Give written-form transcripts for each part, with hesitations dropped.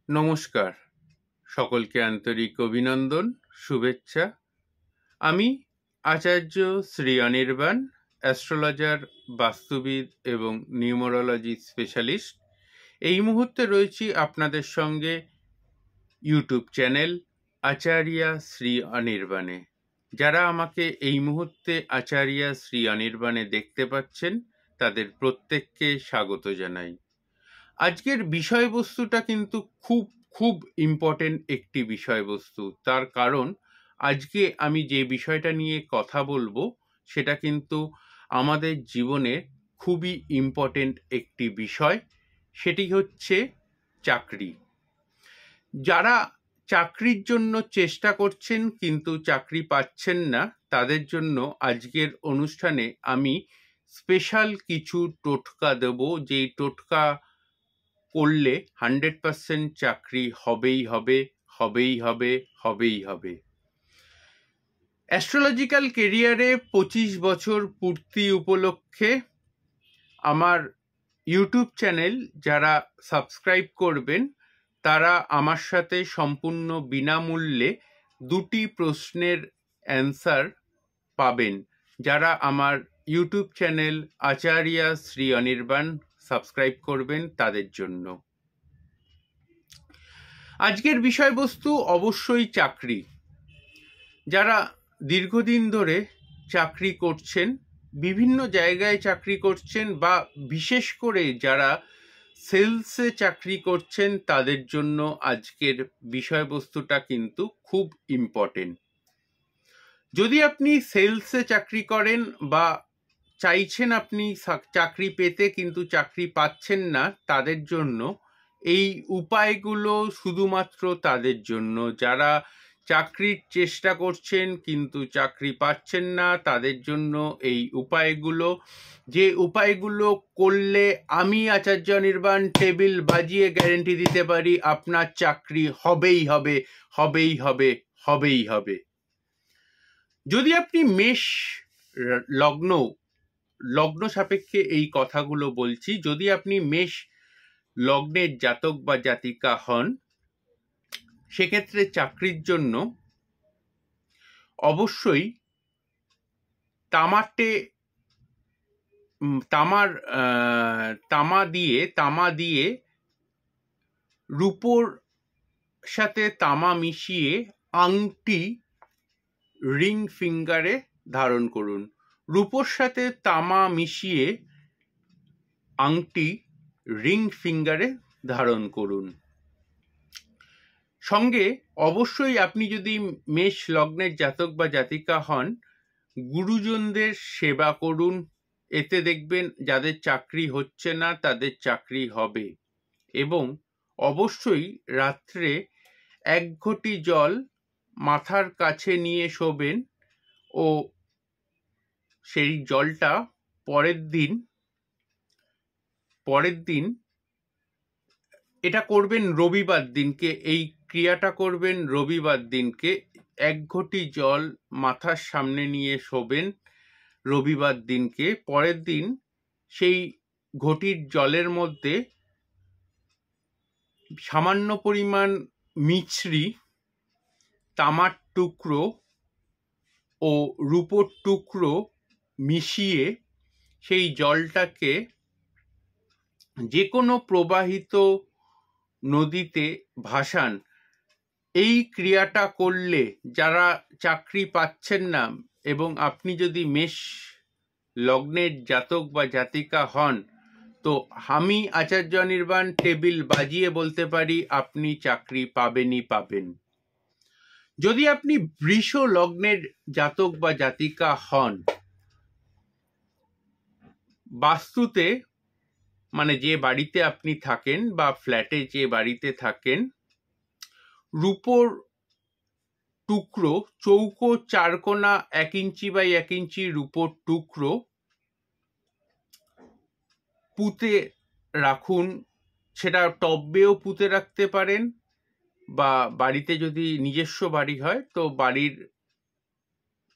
নমস্কার, সকলকে আন্তরিক অভিনন্দন, শুভেচ্ছা। আমি আচার্য শ্রী অনির্বাণ, অ্যাস্ট্রোলজার, বাস্তুবিদ এবং নিউমারোলজি স্পেশালিস্ট। এই মুহূর্তে রয়েছি আপনাদের সঙ্গে ইউটিউব চ্যানেল আচার্যা শ্রী অনির্বাণে। যারা আমাকে এই মুহূর্তে আচার্যা শ্রী অনির্বাণে দেখতে পাচ্ছেন, তাদের প্রত্যেককে স্বাগত জানাই। আজকের বিষয়বস্তুটা কিন্তু খুব খুব ইম্পর্টেন্ট একটি বিষয়বস্তু। তার কারণ আজকে আমি যে বিষয়টা নিয়ে কথা বলবো সেটা কিন্তু আমাদের জীবনে খুবই ইম্পর্টেন্ট একটি বিষয়। সেটি হচ্ছে চাকরি। যারা চাকরির জন্য চেষ্টা করছেন কিন্তু চাকরি পাচ্ছেন না, তাদের জন্য আজকের অনুষ্ঠানে আমি স্পেশাল কিছু টোটকা দেব, যেই টোটকা করলে 100% চাকরি হবেই হবে, হবেই হবে, হবেই হবে। অ্যাস্ট্রোলজিক্যাল কেরিয়ারে 25 বছর পূর্তি উপলক্ষে আমার ইউটিউব চ্যানেল যারা সাবস্ক্রাইব করবেন, তারা আমার সাথে সম্পূর্ণ বিনামূল্যে 2টি প্রশ্নের অ্যান্সার পাবেন, যারা আমার YouTube channel Acharya Shri Anirban subscribe করবেন তাদের জন্য। আজকের বিষয়বস্তু অবশ্যই চাকরি। যারা দীর্ঘদিন ধরে চাকরি করছেন, বিভিন্ন জায়গায় চাকরি করছেন, বা বিশেষ করে যারা সেলসে চাকরি করছেন, তাদের জন্য আজকের বিষয়বস্তুটা কিন্তু খুব ইম্পর্টেন্ট। যদি আপনি সেলসে চাকরি করেন বা চাইছেন আপনি চাকরি পেতে কিন্তু চাকরি পাচ্ছেন না, তাদের জন্য এই উপায়গুলো শুধুমাত্র তাদের জন্য। যারা চাকরির চেষ্টা করছেন কিন্তু চাকরি পাচ্ছেন না, তাদের জন্য এই উপায়গুলো। যে উপায়গুলো করলে আমি আচার্য অনির্বাণ টেবিল বাজিয়ে গ্যারেন্টি দিতে পারি আপনার চাকরি হবেই হবে, হবেই হবে, হবেই হবে। যদি আপনি মেষ লগ্ন সাপেক্ষে এই কথাগুলো বলছি, যদি আপনি মেষ লগ্নের জাতক বা জাতিকা হন, সেক্ষেত্রে চাকরির জন্য অবশ্যই তামা দিয়ে রূপোর সাথে তামা মিশিয়ে আংটি রিং ফিঙ্গারে ধারণ করুন। রূপোর সাথে তামা মিশিয়ে আংটি রিং ফিঙ্গারে ধারণ করুন। সঙ্গে অবশ্যই আপনি যদি মেষ লগ্নের জাতক বা জাতিকা হন, গুরুজনদের সেবা করুন। এতে দেখবেন যাদের চাকরি হচ্ছে না তাদের চাকরি হবে। এবং অবশ্যই রাত্রে 1 ঘটি জল মাথার কাছে নিয়ে শোবেন ও সেই জলটা পরের দিন এটা করবেন রবিবার দিনকে। এই ক্রিয়াটা করবেন রবিবার দিনকে। 1 ঘটি জল মাথার সামনে নিয়ে শোবেন রবিবার দিনকে। পরের দিন সেই ঘটির জলের মধ্যে সামান্য পরিমাণ মিছরি, তামার টুকরো ও রূপোর টুকরো মিশিয়ে সেই জলটাকে যে কোনো প্রবাহিত নদীতে ভাসান। এই ক্রিয়াটা করলে যারা চাকরি পাচ্ছেন না, এবং আপনি যদি মেষ লগ্নের জাতক বা জাতিকা হন, তো আমি আচার্য অনির্বাণ টেবিল বাজিয়ে বলতে পারি আপনি চাকরি পাবেনই পাবেন। যদি আপনি বৃষ লগ্নের জাতক বা জাতিকা হন, বাস্তুতে মানে যে বাড়িতে আপনি থাকেন বা ফ্ল্যাটে যে বাড়িতে থাকেন, রূপোর টুকরো চৌকো 4 কোনা 1 ইঞ্চি বাই 1 ইঞ্চি রূপোর টুকরো পুঁতে রাখুন। সেটা টবেও পুঁতে রাখতে পারেন, বা বাড়িতে যদি নিজস্ব বাড়ি হয় তো বাড়ির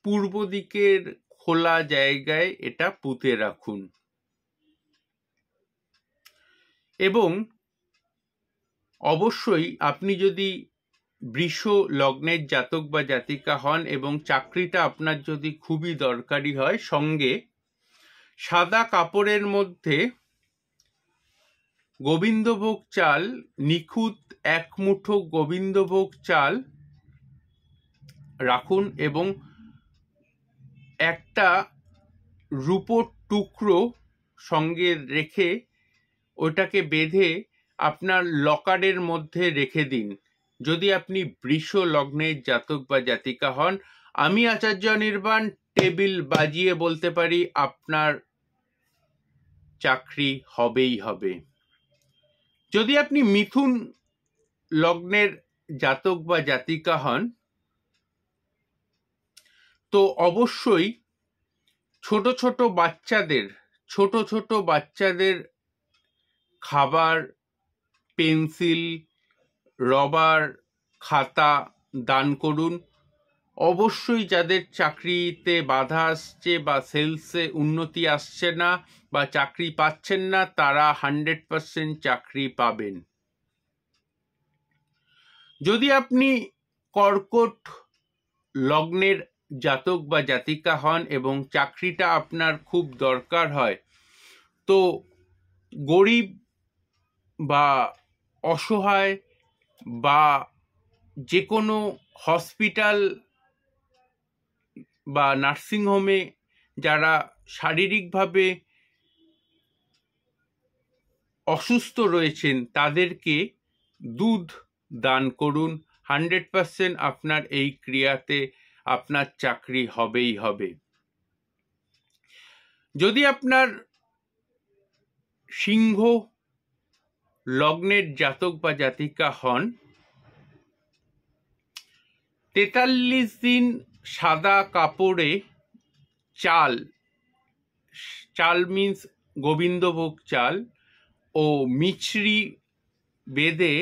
পূর্ব দিকের খোলা জায়গায় এটা পুঁতে রাখুন। এবং অবশ্যই আপনি যদি বৃষ লগ্নের জাতক বা জাতিকা হন এবং চাকরিটা আপনার যদি খুবই দরকারি হয়, সঙ্গে সাদা কাপড়ের মধ্যে গোবিন্দভোগ চাল, নিখুঁত এক মুঠো গোবিন্দভোগ চাল রাখুন এবং একটা রূপোর টুকরো সঙ্গে রেখে ওটাকে বেঁধে আপনার লকারের মধ্যে রেখে দিন। যদি আপনি বৃষ লগ্নের জাতক বা জাতিকা হন, আমি আচার্য অনির্বাণ টেবিল বাজিয়ে বলতে পারি আপনার চাকরি হবেই হবে। যদি আপনি মিথুন লগ্নের জাতক বা জাতিকা হন, তো অবশ্যই ছোট ছোট বাচ্চাদের খাবার, পেন্সিল, রবার, খাতা দান করুন। অবশ্যই যাদের চাকরিতে বাধা আসছে বা সেলসে উন্নতি আসছে না বা চাকরি পাচ্ছেন না, তারা 100% চাকরি পাবেন। যদি আপনি কর্কট লগ্নের জাতক বা জাতিকা হন এবং চাকরিটা আপনার খুব দরকার হয়, তো গরিব বা অসহায় বা যে কোনো হসপিটাল বা নার্সিংহোমে যারা শারীরিকভাবে অসুস্থ রয়েছেন তাদেরকে দুধ দান করুন। 100% আপনার এই ক্রিয়াতে আপনার চাকরি হবেই হবে। যদি আপনার সিংহ লগ্নের জাতক বা জাতিকা হন, 43 দিন সাদা কাপড়ে চাল মিন্স গোবিন্দভোগ চাল ও মিছরি বেঁধে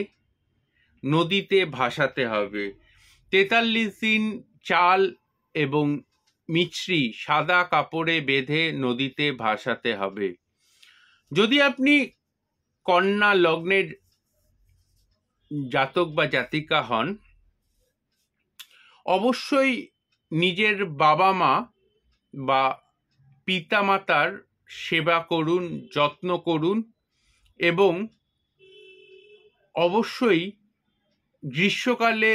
নদীতে ভাসাতে হবে। 43 দিন চাল এবং মিছরি সাদা কাপড়ে বেঁধে নদীতে ভাসাতে হবে। যদি আপনি কন্যা লগ্নের জাতক বা জাতিকা হন, অবশ্যই নিজের বাবা মা বা পিতা মাতার সেবা করুন, যত্ন করুন এবং অবশ্যই গ্রীষ্মকালে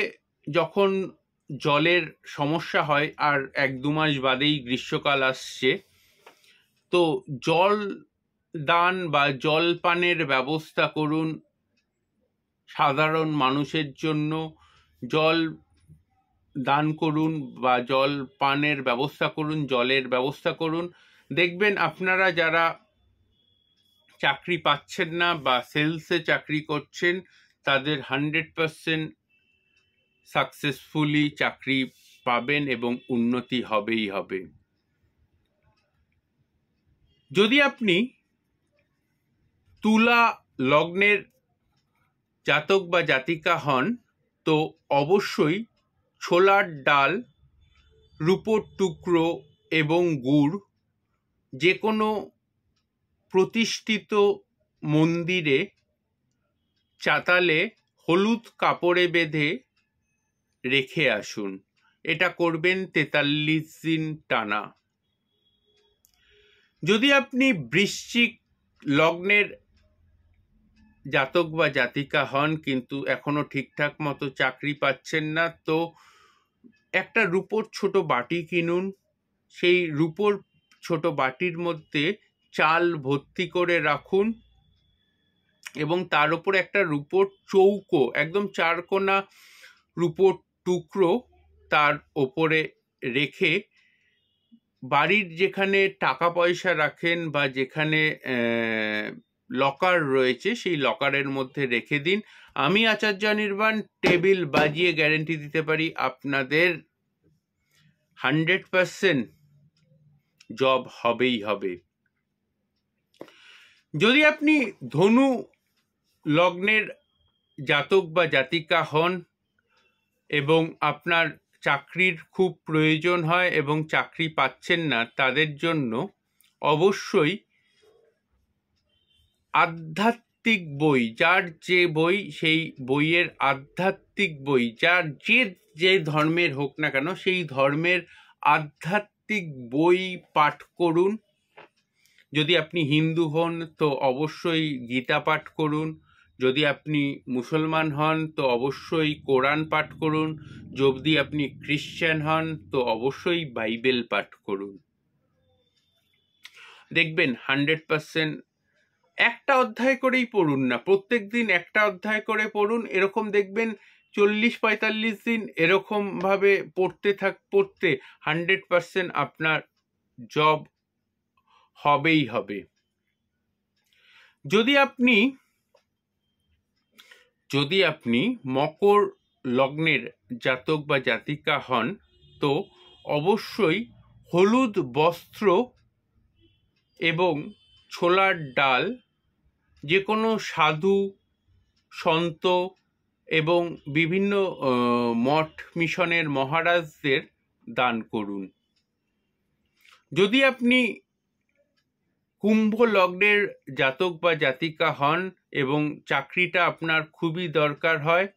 যখন জলের সমস্যা হয়, আর 1-2 মাস বাদেই গ্রীষ্মকাল আসছে, তো জল দান বা জল পানের ব্যবস্থা করুন। সাধারণ মানুষের জন্য জল দান করুন বা জল পানের ব্যবস্থা করুন, জলের ব্যবস্থা করুন। দেখবেন আপনারা যারা চাকরি পাচ্ছেন না বা সেলসে চাকরি করছেন, তাদের 100% সাকসেসফুলি চাকরি পাবেন এবং উন্নতি হবেই হবে। যদি আপনি তুলা লগ্নের জাতক বা জাতিকা হন, তো অবশ্যই ছোলার ডাল, রূপোর টুকরো এবং গুড় যে কোনো প্রতিষ্ঠিত মন্দিরে চাতালে হলুদ কাপড়ে বেঁধে রেখে আসুন। এটা করবেন 43 দিন টানা। যদি আপনি বৃশ্চিক লগ্নের জাতক বা জাতিকা হন কিন্তু এখনো ঠিকঠাক মতো চাকরি পাচ্ছেন না, তো একটা রূপোর ছোট বাটি কিনুন। সেই রূপোর ছোট বাটির মধ্যে চাল ভর্তি করে রাখুন এবং তার উপর একটা রূপোর চৌকো, একদম 4 কোনা রূপোর টুকরো তার ওপরে রেখে বাড়ির যেখানে টাকা পয়সা রাখেন বা যেখানে লকার রয়েছে সেই লকারের মধ্যে রেখে দিন। আমি আচার্য অনির্বাণ টেবিল বাজিয়ে গ্যারেন্টি দিতে পারি আপনাদের 100% জব হবেই হবে। যদি আপনি ধনু লগ্নের জাতক বা জাতিকা হন এবং আপনার চাকরির খুব প্রয়োজন হয় এবং চাকরি পাচ্ছেন না, তাদের জন্য অবশ্যই আধ্যাত্মিক বই, যার যে বই সেই বইয়ের আধ্যাত্মিক বই, যার যে ধর্মের হোক না কেন সেই ধর্মের আধ্যাত্মিক বই পাঠ করুন। যদি আপনি হিন্দু হন তো অবশ্যই গীতা পাঠ করুন, যদি আপনি মুসলমান হন তো অবশ্যই কোরআন পাঠ করুন, যদি আপনি খ্রিশ্চান হন তো অবশ্যই বাইবেল পাঠ করুন। দেখবেন 100% একটা অধ্যায় করেই পড়ুন না, প্রত্যেক দিন একটা অধ্যায় করে পড়ুন। এরকম দেখবেন 40-45 দিন এরকম ভাবে পড়তে 100% আপনার জব হবেই হবে। যদি আপনি মকর লগ্নের জাতক বা জাতিকা হন তো অবশ্যই হলুদ বস্ত্র এবং ছোলার ডাল যে কোনো সাধু সন্ত এবং বিভিন্ন মঠ মিশনের মহারাজদের দান করুন। যদি আপনি কুম্ভ লগ্নের জাতক বা জাতিকা হন এবং চাকরিটা আপনার খুবই দরকার হয়,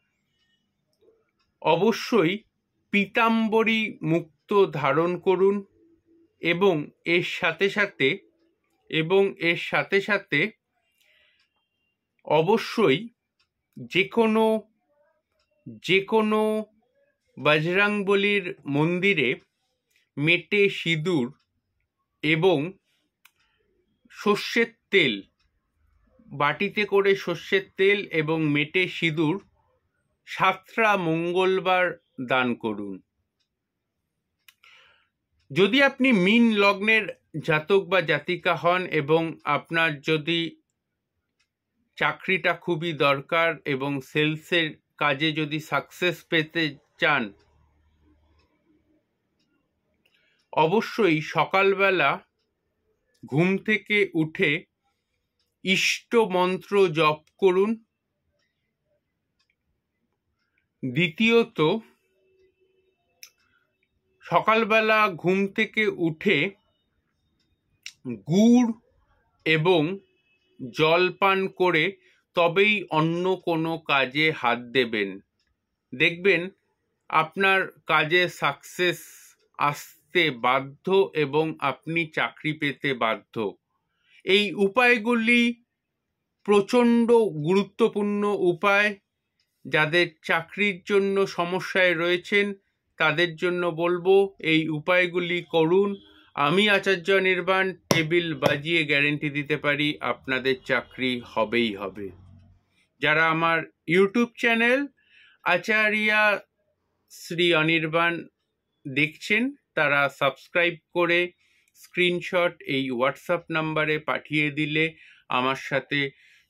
অবশ্যই পীতাম্বরী মুক্ত ধারণ করুন এবং এর সাথে সাথে অবশ্যই যে কোনো বজরংবলীর মন্দিরে মেটে সিঁদুর এবং সর্ষের তেল, বাটিতে করে সর্ষের তেল এবং মেটে সিঁদুর 7টা মঙ্গলবার দান করুন। যদি আপনি মীন লগ্নের জাতক বা জাতিকা হন এবং আপনার যদি চাকরিটা খুবই দরকার এবং সেলসের কাজে যদি সাকসেস পেতে চান, অবশ্যই সকালবেলা ঘুম থেকে উঠে ইষ্ট মন্ত্র জপ করুন। দ্বিতীয়ত, সকালবেলা ঘুম থেকে উঠে গুড় এবং জল পান করে তবেই অন্য কোনো কাজে হাত দেবেন। দেখবেন আপনার কাজে সাকসেস আসতে বাধ্য এবং আপনি চাকরি পেতে বাধ্য। এই উপায়গুলি প্রচণ্ড গুরুত্বপূর্ণ উপায়। যাদের চাকরির জন্য সমস্যায় রয়েছেন তাদের জন্য বলবো এই উপায়গুলি করুন। আমি আচার্য নির্বাণ টেবিল বাজিয়ে গ্যারেন্টি দিতে পারি আপনাদের চাকরি হবেই হবে। যারা আমার ইউটিউব চ্যানেল আচার্য শ্রী অনির্বাণ দেখছেন তারা সাবস্ক্রাইব করে স্ক্রিনশট এই হোয়াটসঅ্যাপ নাম্বারে পাঠিয়ে দিলে আমার সাথে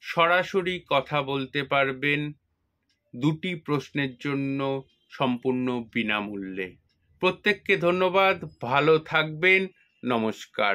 সরাসরি কথা বলতে পারবেন 2টি প্রশ্নের জন্য সম্পূর্ণ বিনামূল্যে। প্রত্যেককে ধন্যবাদ, ভালো থাকবেন, নমস্কার।